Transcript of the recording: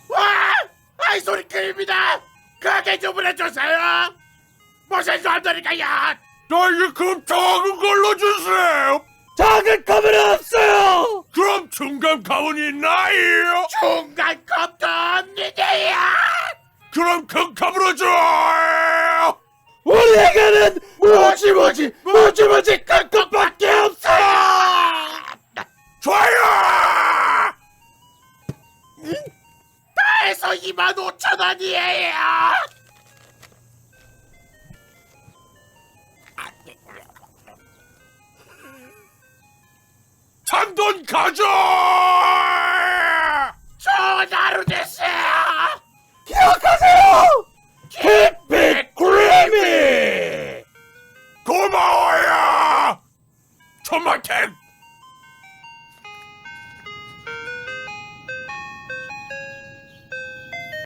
와! 아이소리크림입니다! 가게 주문해주세요! 무슨 사람들일까요? 저희 그 작은 걸로 주세요. 작은 컵은 없어요. 그럼 중간 가운이 있나요? 중간 컵도 없는데요! 그럼 큰 컵으로 줘요. 우리에게는 뭐지 큰 컵밖에 없어요. 좋아요. 다 해서 25,000원이에요! 잔돈 가져. 좋은 하루 되세요! 기억하세요. 햇빛 크리미. 고마워요. 토마텐.